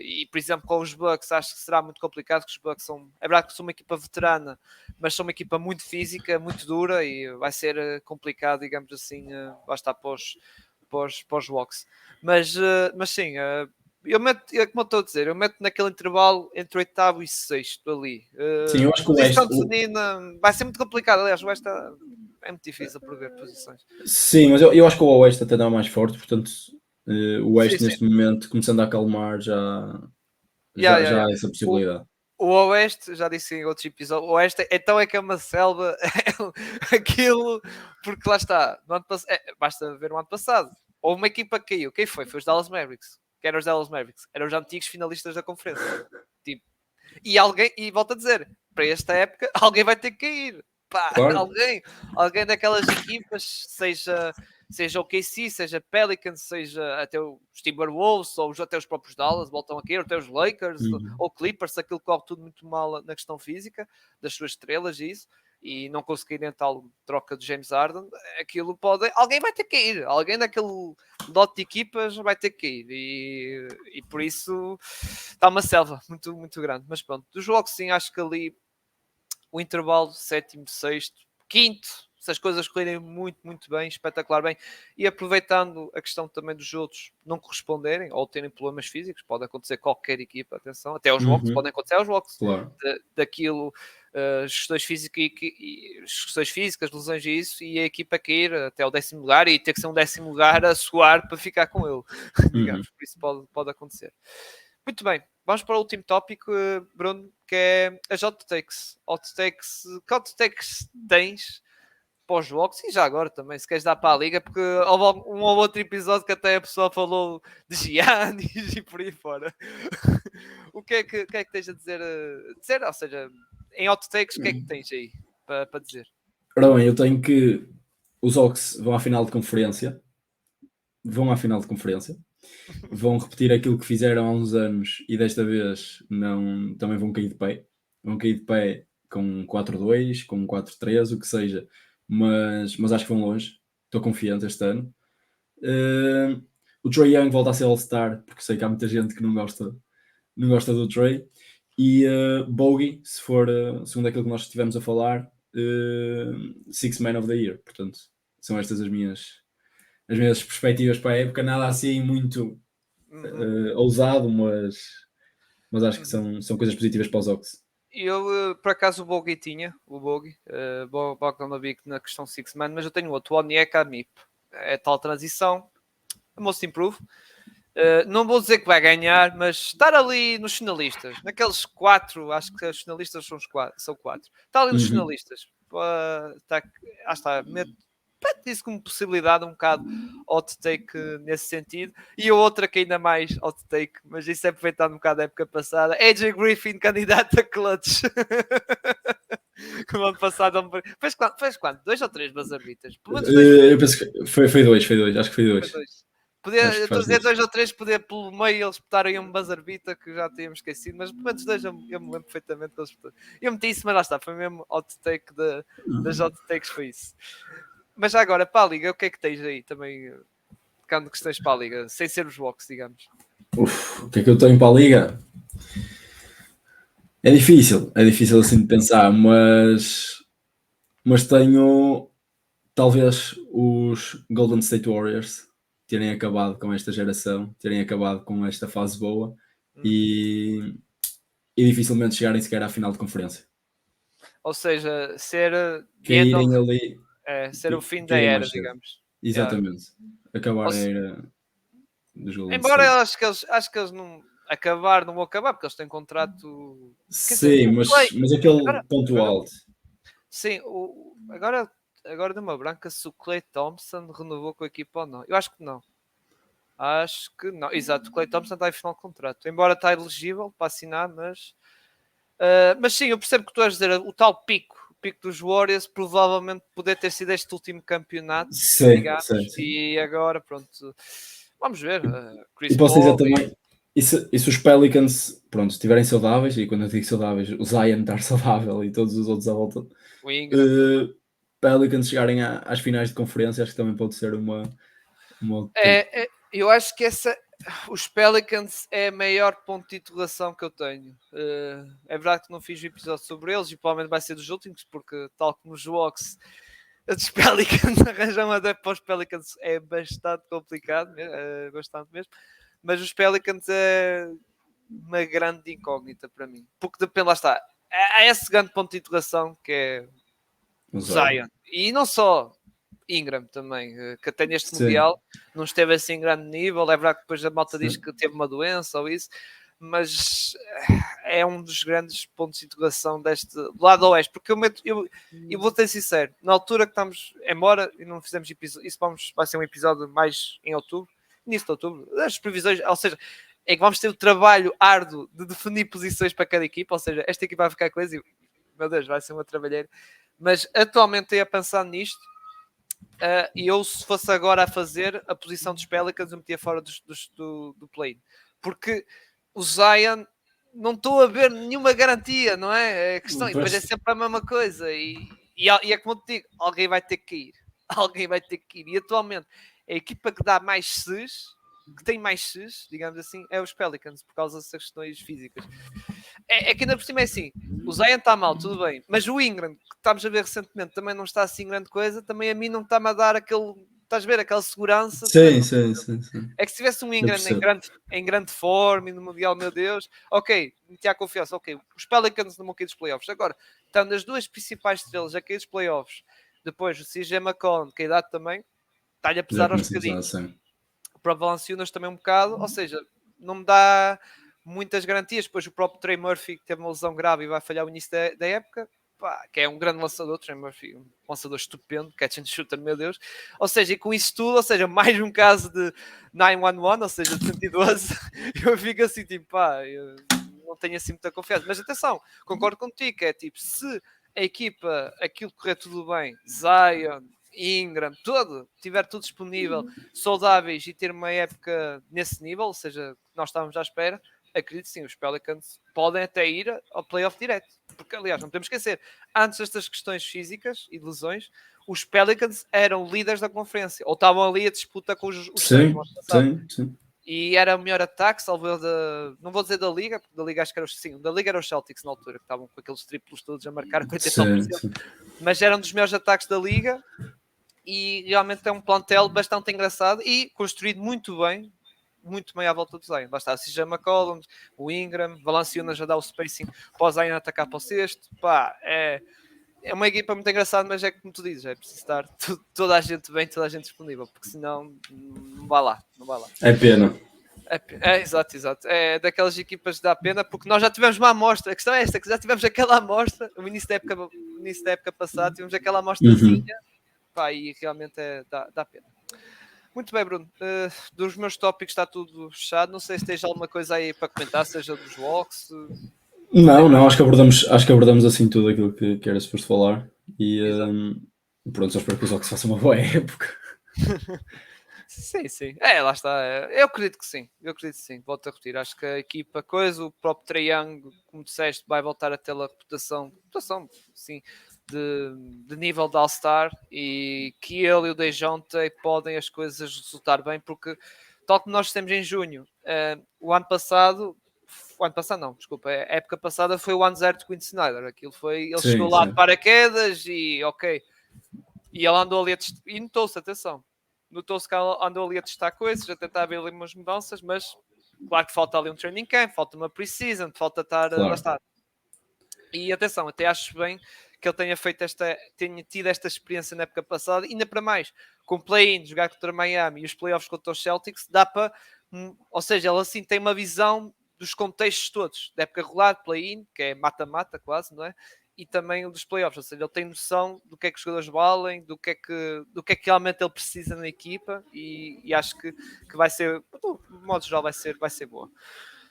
E por exemplo, com os Bucks, acho que será muito complicado, porque os Bucks é verdade que são uma equipa veterana, mas são uma equipa muito física, muito dura e vai ser complicado, digamos assim, lá está para os Hawks. Mas sim, eu meto, como eu estou a dizer, eu meto naquele intervalo entre o oitavo e sexto ali. Sim, eu acho que o posição Oeste. definida vai ser muito complicado. Aliás, o Oeste é muito difícil por ver posições. Sim, mas eu acho que o Oeste até dá mais forte, portanto, o Oeste Sim. neste momento, começando a acalmar, já há essa possibilidade. O Oeste, já disse em outros episódios, o Oeste então é que é uma selva, aquilo, porque lá está, no ano basta ver o ano passado, houve uma equipa que caiu, quem foi? Foi os Dallas Mavericks. Quem eram os Dallas Mavericks? Eram os antigos finalistas da conferência. Tipo, e volto a dizer, para esta época, alguém vai ter que cair. Pá, Claro. alguém daquelas equipas, seja o KC, seja Pelicans, seja até os Timberwolves, ou até os próprios Dallas, voltam a cair, ou até os Lakers, ou Clippers, aquilo corre tudo muito mal na questão física, das suas estrelas e isso, e não conseguirem tal troca de James Harden, aquilo pode... Alguém vai ter que ir, alguém daquele lote de equipas vai ter que ir, e por isso está uma selva muito, muito grande. Mas pronto, dos jogos sim, acho que ali o intervalo sétimo, sexto, quinto, se as coisas correrem muito, muito bem, espetacular bem, e aproveitando a questão também dos outros não corresponderem ou terem problemas físicos, pode acontecer qualquer equipa, atenção, até aos Hawks, podem acontecer aos Hawks, claro. daquilo, questões físicas, lesões e isso, e a equipa cair até ao 10º lugar e ter que ser um 10º lugar a suar para ficar com ele, digamos, por isso pode acontecer. Muito bem, vamos para o último tópico, Bruno, que é as hot takes. Que hot takes tens para os jogos e já agora também, se queres dar para a liga, porque houve um ou outro episódio que até a pessoa falou de Giannis e por aí fora. O que é que tens a dizer? Ou seja, em hot takes, o que é que tens aí para dizer? Ora bem, eu tenho que os Hawks vão à final de conferência. Vão repetir aquilo que fizeram há uns anos e desta vez também vão cair de pé. Vão cair de pé com 4-2, com 4-3, o que seja. Mas acho que vão longe. Estou confiante este ano. O Trae Young volta a ser All-Star, porque sei que há muita gente que não gosta do Trae. E Bogey, se for segundo aquilo que nós estivemos a falar, Six Man of the Year. Portanto, são estas as minhas perspectivas para a época. Nada assim muito ousado, mas acho que são coisas positivas para os Hawks. Eu, por acaso, o Bogey tinha, Bogdanovic na questão Six Man, mas eu tenho outro, o Onyeka Mip. É tal transição, most improve. Não vou dizer que vai ganhar, mas estar ali nos finalistas, naqueles 4, acho que os finalistas são 4. Está ali nos finalistas. Está, mete isso como possibilidade, um bocado hot take nesse sentido. E a outra que ainda mais hot take, mas isso é aproveitado um bocado da época passada, AJ Griffin, candidato a clutch. Como ano passado fez quanto? 2 ou 3 bazarbitas? Eu penso que foi 2, acho que foi 2. Eu estou a dizer 2 ou 3, poder pelo meio eles botarem um buzzer beater que já tínhamos esquecido, mas pelo menos 2 eu me lembro perfeitamente deles. Eu meti isso, mas lá está, foi mesmo hot take das hot takes, foi isso. Mas já agora, para a Liga, o que é que tens aí também? Quando questões para a Liga, sem ser os Hawks, digamos. O que é que eu tenho para a Liga? É difícil assim de pensar, mas tenho talvez os Golden State Warriors terem acabado com esta geração, terem acabado com esta fase boa e dificilmente chegarem sequer à final de conferência. Ou seja, ser caírem ali, ser o fim da era, digamos. Exatamente. Acabar a era dos Golden Embora State. eu acho que eles não vão acabar, porque eles têm contrato. Sim, mas aquele ponto alto. Sim, agora deu uma branca se o Klay Thompson renovou com a equipa ou não. Eu acho que não. Exato, o Klay Thompson está em final de contrato. Embora está elegível para assinar, mas sim, eu percebo que tu vais dizer o tal pico dos Warriors provavelmente poder ter sido este último campeonato, digamos, sim. E agora, pronto, vamos ver. E posso dizer também, e se os Pelicans, pronto, estiverem saudáveis, e quando eu digo saudáveis, o Zion estar saudável e todos os outros à volta, Pelicans chegarem às finais de conferência, acho que também pode ser uma eu acho que os Pelicans é a maior ponto de interrogação que eu tenho. É verdade que não fiz um episódio sobre eles e provavelmente vai ser dos últimos, porque tal como os Hawks, os Pelicans arranjam até para os Pelicans é bastante complicado, bastante mesmo. Mas os Pelicans é uma grande incógnita para mim, porque depende, lá está, há esse grande ponto de interrogação que é o Zion. E não só Ingram também, que até neste Mundial não esteve assim em grande nível. É verdade que depois a malta diz que teve uma doença ou isso, mas é um dos grandes pontos de interrogação deste lado oeste, porque eu vou ter sincero, na altura que estamos, embora e não fizemos episódio, isso vai ser um episódio mais em outubro, início de outubro, as previsões, ou seja, é que vamos ter o trabalho árduo de definir posições para cada equipa, ou seja, esta equipa vai ficar coisa e, meu Deus, vai ser uma trabalheira, mas atualmente estou a pensar nisto. E eu, se fosse agora a fazer a posição dos Pelicans, eu metia fora do play, porque o Zion não estou a ver nenhuma garantia, não é? A questão, e depois é sempre a mesma coisa, e é como eu te digo, alguém vai ter que ir, e atualmente a equipa que dá mais Cs, que tem mais Cs, digamos assim, é os Pelicans, por causa dessas questões físicas. É que ainda por cima é assim, o Zion está mal, tudo bem, mas o Ingram, que estamos a ver recentemente, também não está assim grande coisa, também a mim não está-me a dar estás a ver, aquela segurança. Sim. É que se tivesse um Ingram em grande forma e no Mundial, meu Deus, ok, metia a confiança, ok, os Pelicans não vão cair dos playoffs. Agora, estando as duas principais estrelas a cair dos playoffs, depois o CJ McCollum, que a idade também, está-lhe a pesar aos bocadinhos. O próprio Valanciunas também um bocado, ou seja, não me dá muitas garantias. Depois o próprio Trey Murphy, que teve uma lesão grave e vai falhar o início da época, que é um grande lançador, Trey Murphy, um lançador estupendo, catch and shooter, meu Deus. Ou seja, e com isso tudo, ou seja, mais um caso de 911, ou seja, de 112, eu fico assim, tipo, eu não tenho assim muita confiança. Mas atenção, concordo contigo, é tipo, se a equipa, aquilo correr tudo bem, Zion, Ingram, tiver tudo disponível, saudáveis e ter uma época nesse nível, ou seja, nós estávamos à espera, acredito sim, os Pelicans podem até ir ao playoff direto. Porque, aliás, não podemos esquecer, antes destas questões físicas e de lesões, os Pelicans eram líderes da conferência, ou estavam ali a disputa com os Suns no ano passado. Sim. E era o melhor ataque, salvo não vou dizer da Liga, porque da Liga acho que era da Liga era os Celtics na altura, que estavam com aqueles triplos todos a marcar 49%, mas era um dos melhores ataques da Liga, e realmente é um plantel bastante engraçado e construído muito bem à volta do Zion. Basta a CJ McCollum, o Ingram, Valanciunas já dá o spacing para o Zion atacar para o sexto. Pá, é uma equipa muito engraçada, mas é como tu dizes, é preciso estar toda a gente bem, toda a gente disponível, porque senão não vai lá. É pena. Exato. É daquelas equipas que dá pena, porque nós já tivemos uma amostra. A questão é esta, que já tivemos aquela amostra, no início da época passada, tivemos aquela amostrazinha, pá, e realmente dá pena. Muito bem, Bruno. Dos meus tópicos está tudo fechado. Não sei se tens alguma coisa aí para comentar, seja dos Walks. Não, acho que abordamos assim tudo aquilo que era suposto falar. E pronto, só espero que os Walks façam uma boa época. Sim. Lá está. Eu acredito que sim. Volto a repetir. Acho que a equipa, o próprio Trae Young, como disseste, vai voltar a ter a reputação, sim, de nível de All-Star, e que ele e o DeJounte podem as coisas resultar bem, porque tal como nós temos em junho, a época passada foi o ano zero de Quinn Snyder. Aquilo foi, ele chegou lá de paraquedas e ok. E ele andou ali e notou-se que andou ali a testar coisas, a tentar ver ali umas mudanças, mas claro que falta ali um training camp, falta uma pre-season, falta estar lá está. E atenção, até acho bem que ele tenha tido esta experiência na época passada, ainda para mais, com play-in, jogar contra Miami e os playoffs contra os Celtics, dá para, ou seja, ele assim tem uma visão dos contextos todos, da época regular, play-in, que é mata-mata quase, não é? E também dos playoffs, ou seja, ele tem noção do que é que os jogadores valem, do que é que realmente ele precisa na equipa, e acho que vai ser, de modo geral, vai ser boa.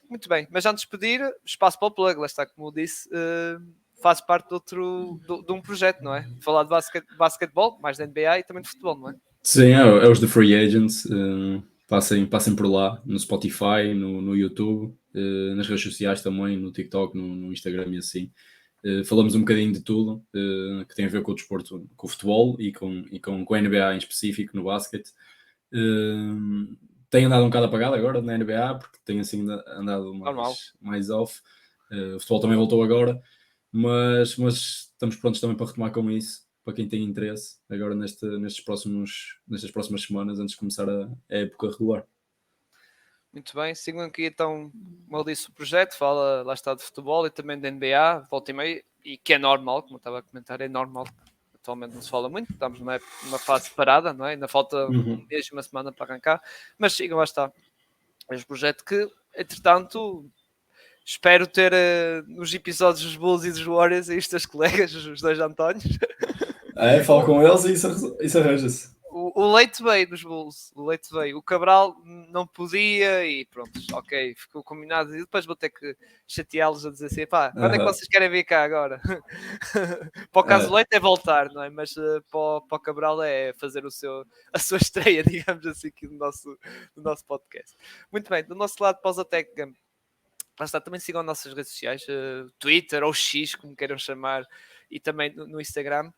Muito bem, mas antes de pedir, espaço para o plug, lá está, como eu disse, faz parte de um projeto, não é? Falar de basquetebol, mais da NBA e também de futebol, não é? Sim, é os The Free Agents. Passem por lá, no Spotify, no YouTube, nas redes sociais também, no TikTok, no Instagram e assim. Falamos um bocadinho de tudo que tem a ver com o desporto, com o futebol e com a NBA em específico, no basquete. Tem andado um bocado apagado agora na NBA, porque tem assim andado mais off. O futebol também voltou agora, mas estamos prontos também para retomar com isso, para quem tem interesse, agora nestas próximas semanas, antes de começar a época regular. Muito bem, sigam aqui então, como eu disse, o projeto, fala, lá está, de futebol e também da NBA, volta e meia, e que é normal, como eu estava a comentar, é normal. Atualmente não se fala muito, estamos numa fase parada, não é? Ainda falta um mês e uma semana para arrancar, mas sigam, lá está. É um projeto que, entretanto, espero ter nos episódios dos Bulls e dos Warriors e os teus colegas, os dois Antónios. Fala com eles e isso arranja-se. O Leite veio dos Bulls, o Cabral não podia e pronto, ok, ficou combinado. E depois vou ter que chateá-los a dizer assim: pá, quando é que vocês querem vir cá agora? Para o caso do Leite é voltar, não é? Mas para o Cabral é fazer a sua estreia, digamos assim, aqui no nosso podcast. Muito bem, do nosso lado, Pausatec, lá está, também sigam as nossas redes sociais, Twitter ou X, como queiram chamar, e também no Instagram.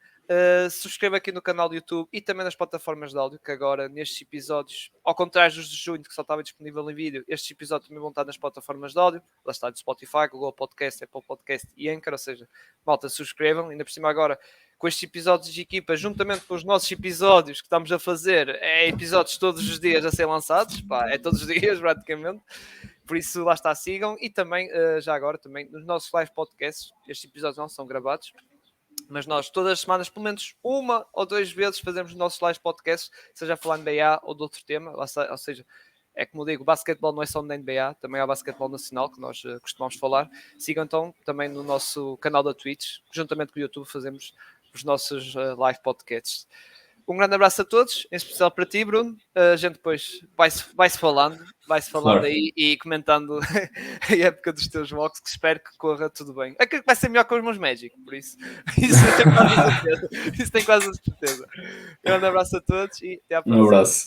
Subscreva aqui no canal do YouTube e também nas plataformas de áudio, que agora nestes episódios, ao contrário dos de junho, que só estava disponível em vídeo, estes episódios também vão estar nas plataformas de áudio, lá está, do Spotify, Google Podcast, Apple Podcast e Anchor, ou seja, malta, subscrevam, ainda por cima agora, com estes episódios de equipa, juntamente com os nossos episódios que estamos a fazer, é episódios todos os dias a ser lançados, pá, é todos os dias praticamente. Por isso, lá está, sigam. E também, já agora, também nos nossos live podcasts, estes episódios não são gravados, mas nós todas as semanas, pelo menos uma ou duas vezes, fazemos os nossos live podcasts, seja a falar de NBA ou de outro tema, ou seja, é como eu digo, o basquetebol não é só na NBA, também há o basquetebol nacional, que nós costumamos falar. Sigam então também no nosso canal da Twitch, juntamente com o YouTube, fazemos os nossos live podcasts. um grande abraço a todos, em especial para ti, Bruno. A gente depois vai-se falando Claro. aí e comentando a época dos teus Vox, que espero que corra tudo bem. É que vai ser melhor que os meus Magic, por isso. Isso eu tenho quase a certeza. Isso tenho quase a certeza. Grande abraço a todos e até à próxima. Um abraço.